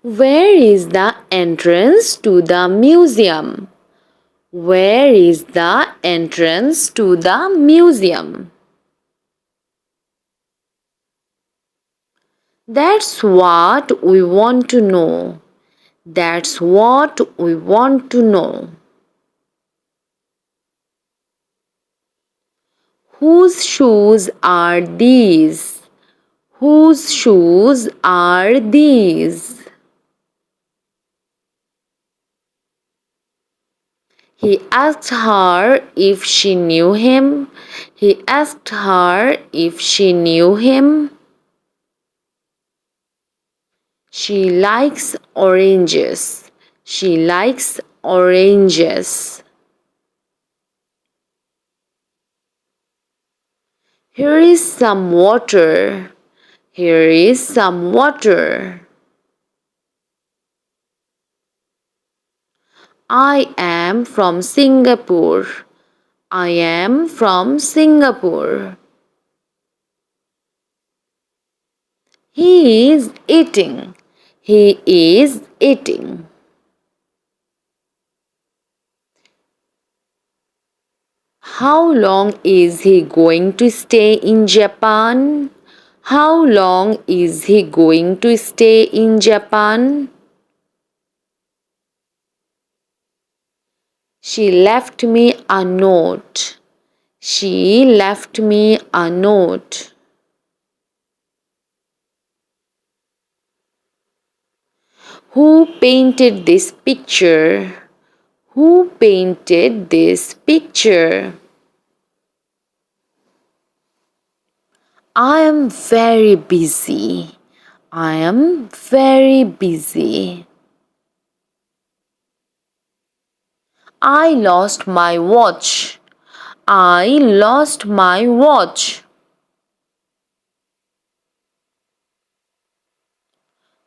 Where is the entrance to the museum? Where is the entrance to the museum? That's what we want to know. That's what we want to know. Whose shoes are these? Whose shoes are these? He asked her if she knew him. He asked her if she knew him. She likes oranges. She likes oranges. Here is some water. Here is some water. I am from Singapore. I am from Singapore. He is eating. He is eating. How long is he going to stay in Japan? How long is he going to stay in Japan? She left me a note. She left me a note. Who painted this picture? Who painted this picture? I am very busy. I am very busy. I lost my watch. I lost my watch.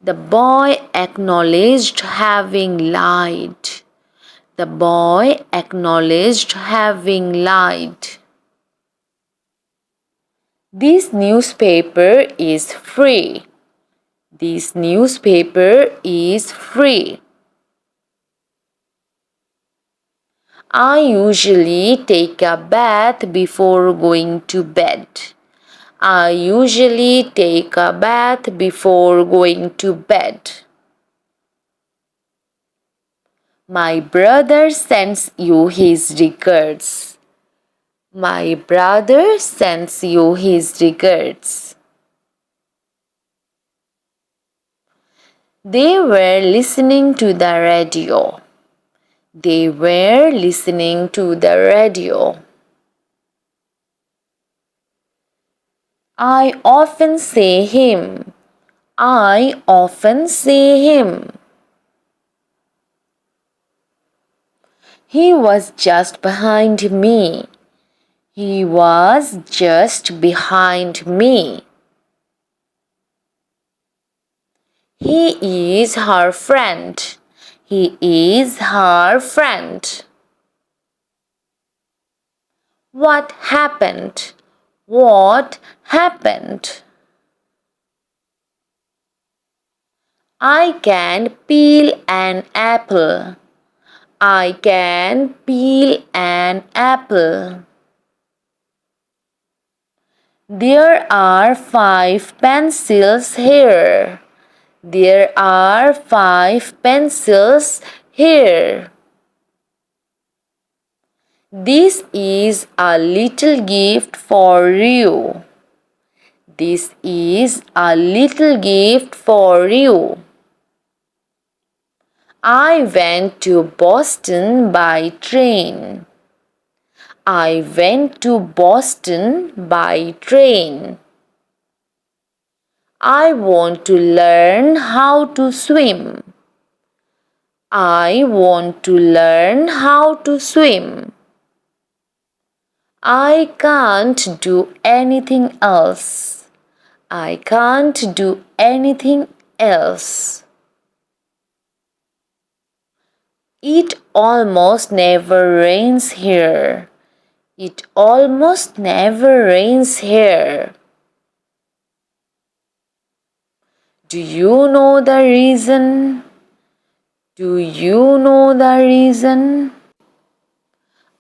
The boy acknowledged having lied. The boy acknowledged having lied. This newspaper is free. This newspaper is free. I usually take a bath before going to bed. I usually take a bath before going to bed. My brother sends you his regards. My brother sends you his regards. They were listening to the radio. They were listening to the radio. I often say him. I often say him. He was just behind me. He was just behind me. He is her friend. He is her friend. What happened? What happened? I can peel an apple. I can peel an apple. There are 5 pencils here. There are 5 pencils here. This is a little gift for you. This is a little gift for you. I went to Boston by train. I went to Boston by train. I want to learn how to swim. I want to learn how to swim. I can't do anything else. I can't do anything else. It almost never rains here. It almost never rains here. Do you know the reason? Do you know the reason?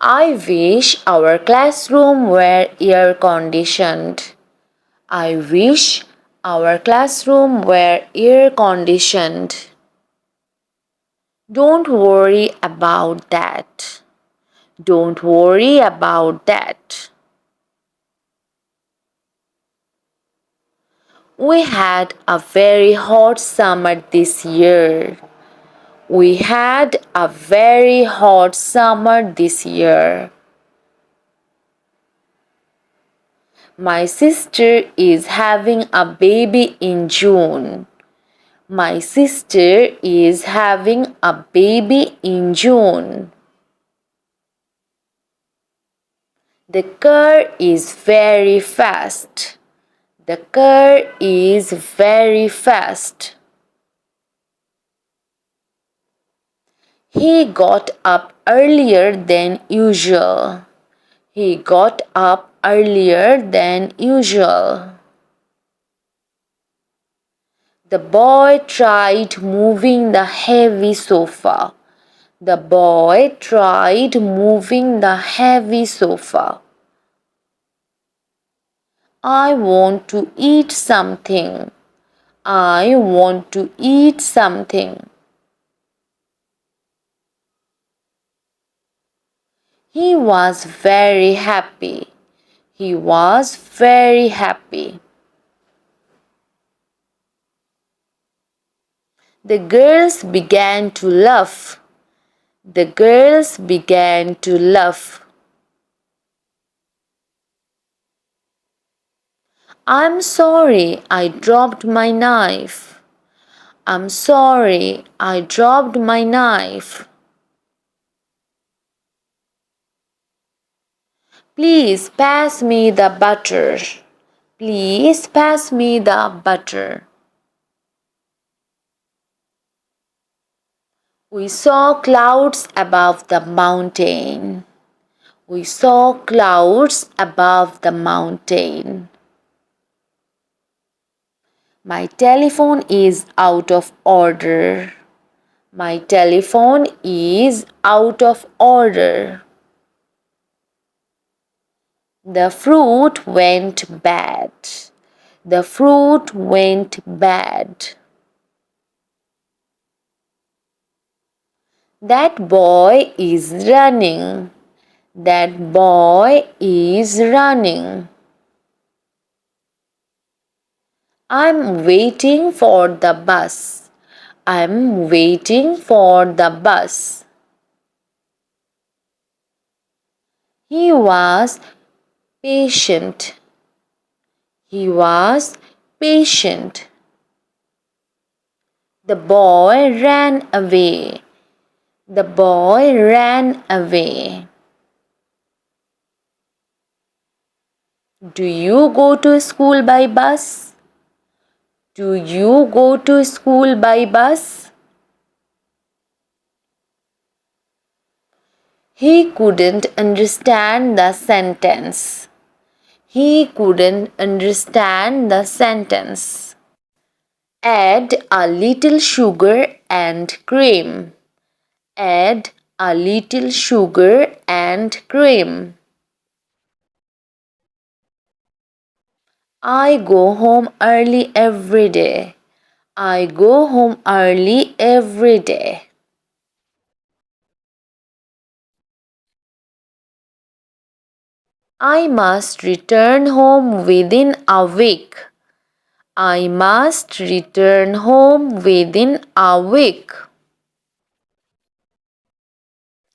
I wish our classroom were air conditioned. I wish our classroom were air conditioned. Don't worry about that. Don't worry about that. We had a very hot summer this year. We had a very hot summer this year. My sister is having a baby in June. My sister is having a baby in June. The car is very fast. The car is very fast. He got up earlier than usual. He got up earlier than usual. The boy tried moving the heavy sofa. The boy tried moving the heavy sofa. I want to eat something. I want to eat something. He was very happy. He was very happy. The girls began to laugh. The girls began to laugh. I'm sorry, I dropped my knife. I'm sorry, I dropped my knife. Please pass me the butter. Please pass me the butter. We saw clouds above the mountain. We saw clouds above the mountain. My telephone is out of order. My telephone is out of order. The fruit went bad. The fruit went bad. That boy is running. That boy is running. I'm waiting for the bus. I'm waiting for the bus. He was patient. He was patient. The boy ran away. The boy ran away. Do you go to school by bus? Do you go to school by bus? He couldn't understand the sentence. He couldn't understand the sentence. Add a little sugar and cream. Add a little sugar and cream. I go home early every day. I go home early every day. I must return home within a week. I must return home within a week.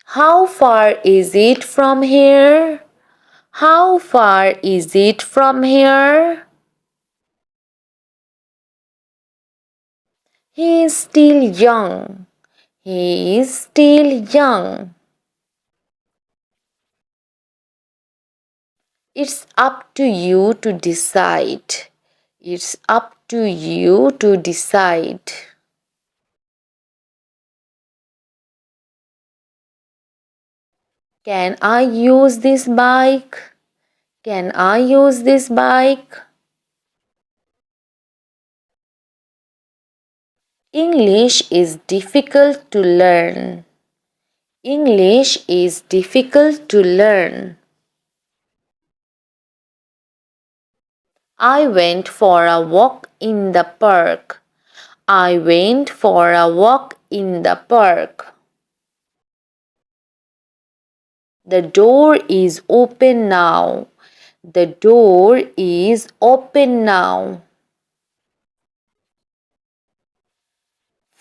How far is it from here? How far is it from here? He is still young. He is still young. It's up to you to decide. It's up to you to decide. Can I use this bike? Can I use this bike? English is difficult to learn. English is difficult to learn. I went for a walk in the park. I went for a walk in the park. The door is open now. The door is open now.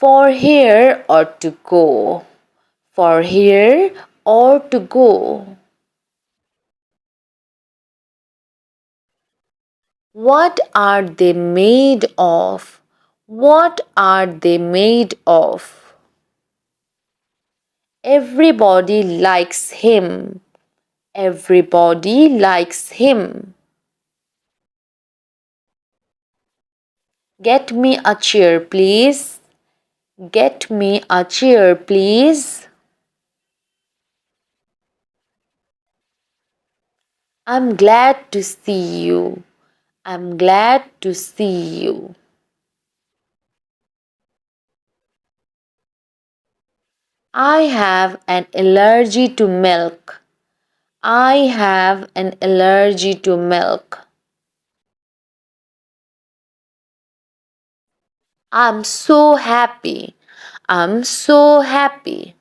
For here or to go. For here or to go. What are they made of? What are they made of? Everybody likes him. Everybody likes him. Get me a chair, please. Get me a chair, please. I'm glad to see you. I'm glad to see you. I have an allergy to milk. I have an allergy to milk. I'm so happy. I'm so happy.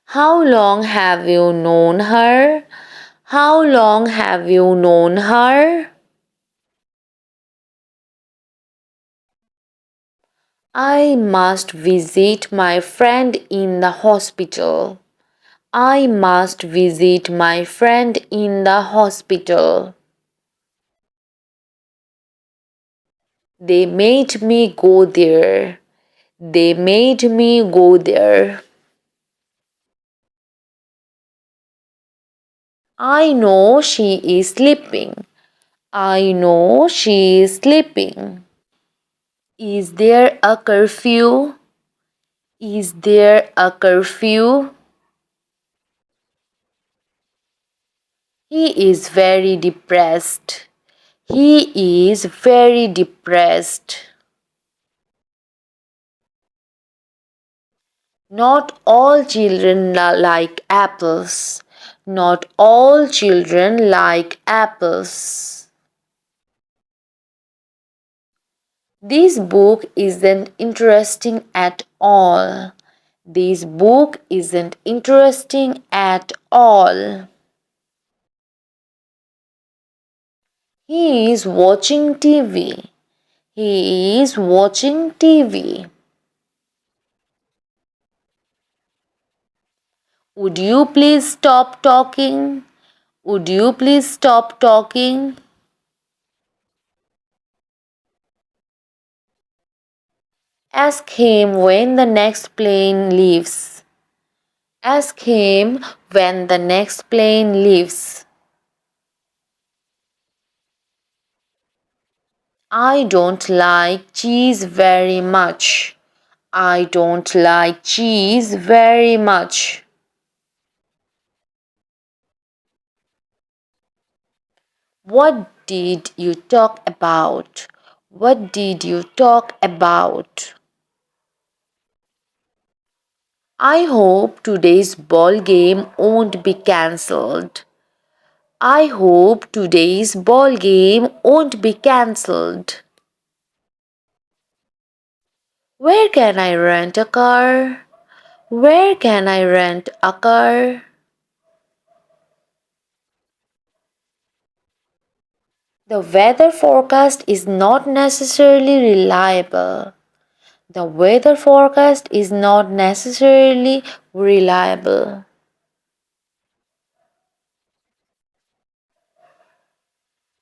How long have you known her? How long have you known her? I must visit my friend in the hospital. I must visit my friend in the hospital. They made me go there. They made me go there. I know she is sleeping. I know she is sleeping. Is there a curfew? Is there a curfew? He is very depressed. He is very depressed. Not all children like apples. Not all children like apples. This book isn't interesting at all. This book isn't interesting at all. He is watching TV. He is watching TV. Would you please stop talking? Would you please stop talking? Ask him when the next plane leaves. Ask him when the next plane leaves. I don't like cheese very much. I don't like cheese very much. What did you talk about? What did you talk about? I hope today's ball game won't be cancelled. I hope today's ball game won't be cancelled. Where can I rent a car? Where can I rent a car? The weather forecast is not necessarily reliable. The weather forecast is not necessarily reliable.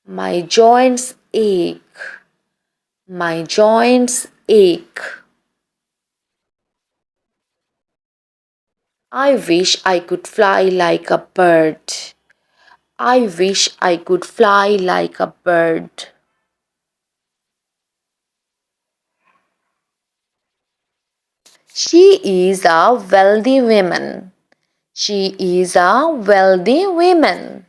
My joints ache. My joints ache. I wish I could fly like a bird. I wish I could fly like a bird. She is a wealthy woman. She is a wealthy woman.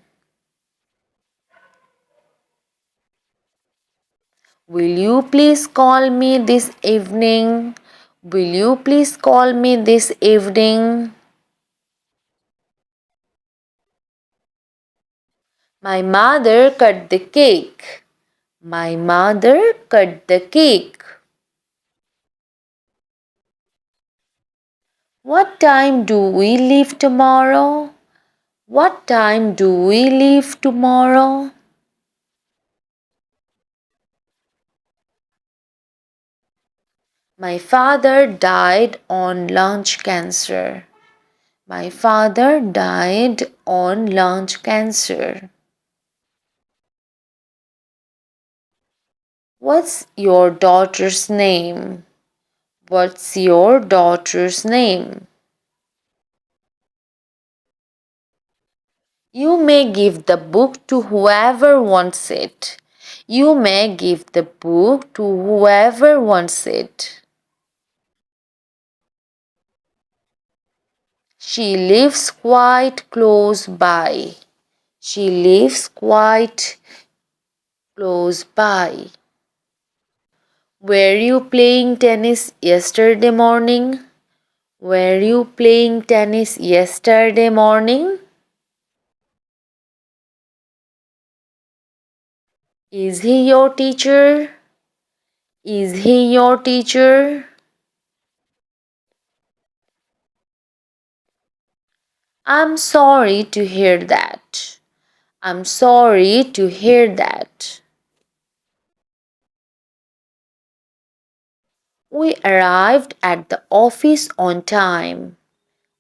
Will you please call me this evening? Will you please call me this evening? My mother cut the cake. My mother cut the cake. What time do we leave tomorrow? What time do we leave tomorrow? My father died on lunch cancer. My father died on lunch cancer. What's your daughter's name? What's your daughter's name? You may give the book to whoever wants it. You may give the book to whoever wants it. She lives quite close by. She lives quite close by. Were you playing tennis yesterday morning? Were you playing tennis yesterday morning? Is he your teacher? Is he your teacher? I'm sorry to hear that. I'm sorry to hear that. We arrived at the office on time.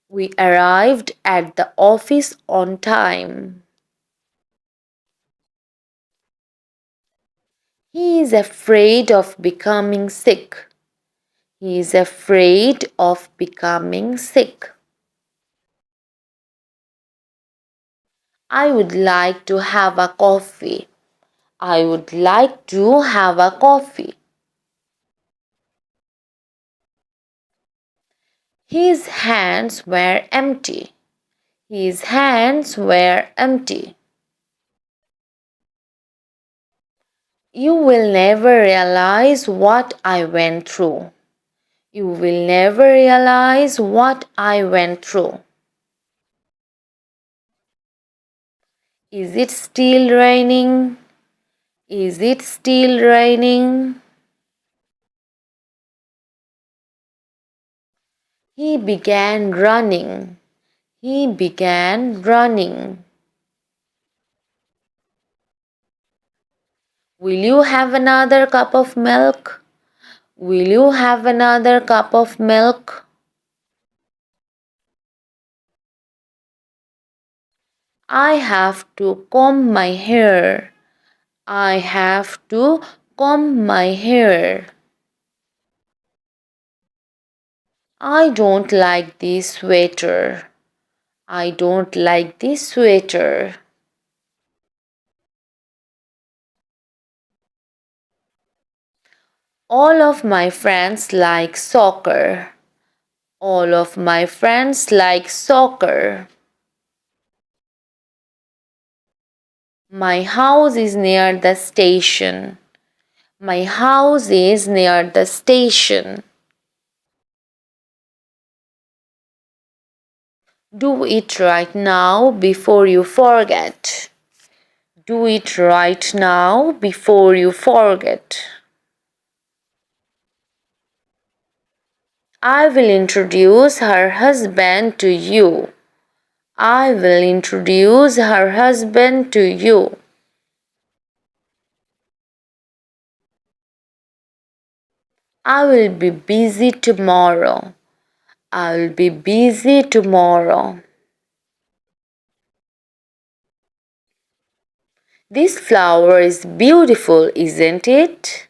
We arrived at the office on time. He is afraid of becoming sick. He is afraid of becoming sick. I would like to have a coffee. I would like to have a coffee. His hands were empty. His hands were empty. You will never realize what I went through. You will never realize what I went through. Is it still raining? Is it still raining? He began running. He began running. Will you have another cup of milk? Will you have another cup of milk? I have to comb my hair. I have to comb my hair. I don't like this sweater. I don't like this sweater. All of my friends like soccer. All of my friends like soccer. My house is near the station. My house is near the station. Do it right now before you forget. Do it right now before you forget. I will introduce her husband to you. I will introduce her husband to you. I will be busy tomorrow. I will be busy tomorrow. This flower is beautiful, isn't it?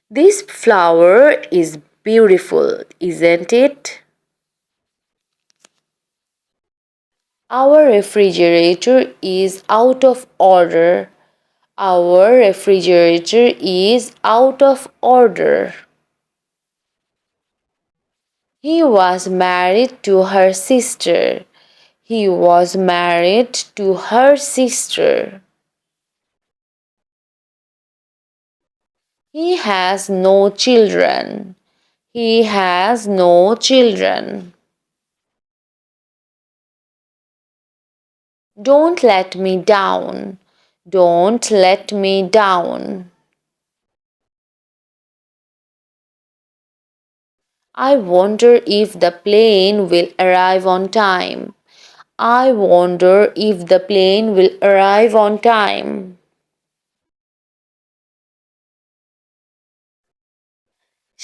This flower is beautiful, isn't it? Our refrigerator is out of order. Our refrigerator is out of order. He was married to her sister. He was married to her sister. He has no children. He has no children. Don't let me down. Don't let me down. I wonder if the plane will arrive on time. I wonder if the plane will arrive on time.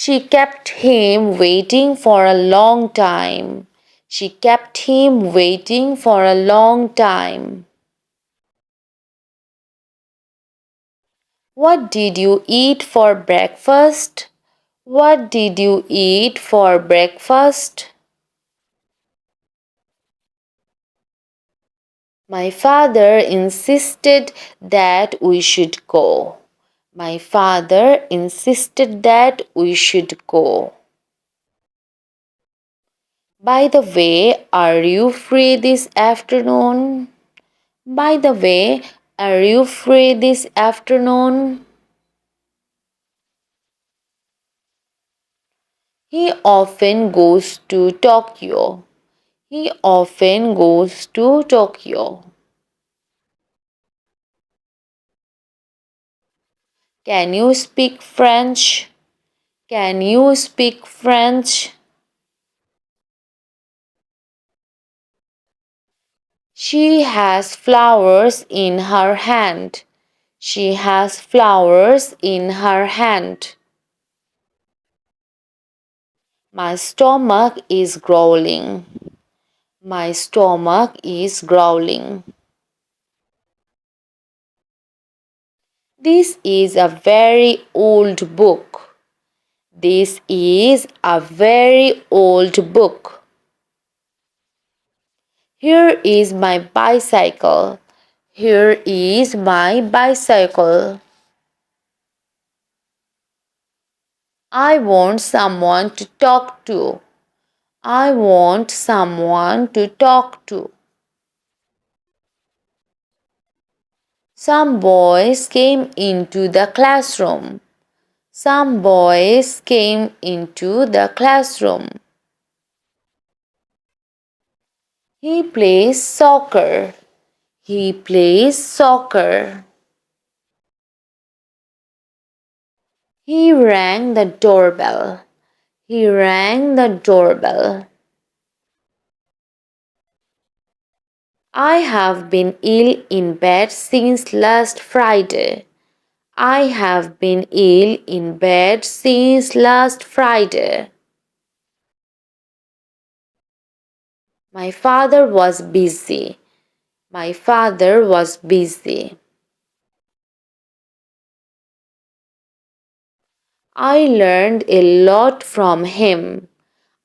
She kept him waiting for a long time. She kept him waiting for a long time. What did you eat for breakfast? What did you eat for breakfast? My father insisted that we should go. My father insisted that we should go. By the way, are you free this afternoon? By the way, are you free this afternoon? He often goes to Tokyo. He often goes to Tokyo. Can you speak French? Can you speak French? She has flowers in her hand. She has flowers in her hand. My stomach is growling. My stomach is growling. This is a very old book. This is a very old book. Here is my bicycle. Here is my bicycle. I want someone to talk to. I want someone to talk to. Some boys came into the classroom. Some boys came into the classroom. He plays soccer. He plays soccer. He rang the doorbell. He rang the doorbell. I have been ill in bed since last Friday. I have been ill in bed since last Friday. My father was busy. My father was busy. I learned a lot from him.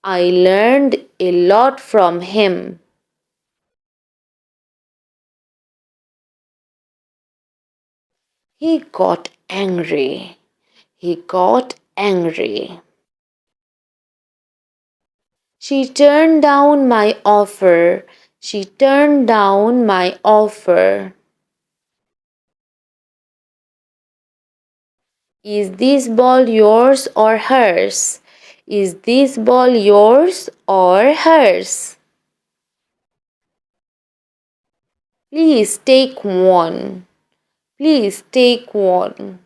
I learned a lot from him. He got angry. He got angry. She turned down my offer. She turned down my offer. Is this ball yours or hers? Is this ball yours or hers? Please take one. Please take one.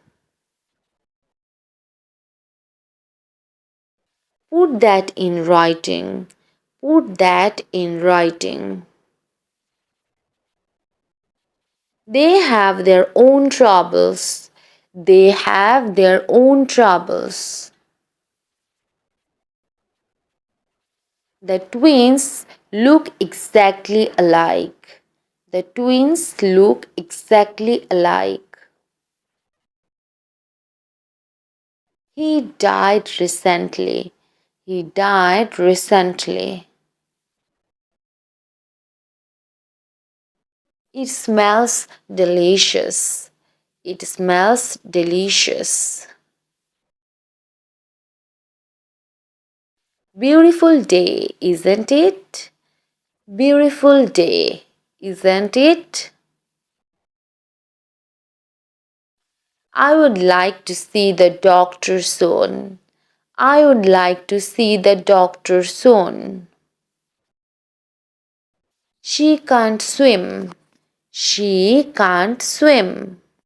Put that in writing. Put that in writing. They have their own troubles. They have their own troubles. The twins look exactly alike. The twins look exactly alike. He died recently. He died recently. It smells delicious. It smells delicious. Beautiful day, isn't it? Beautiful day, isn't it? I would like to see the doctor soon. I would like to see the doctor soon. She can't swim. She can't swim.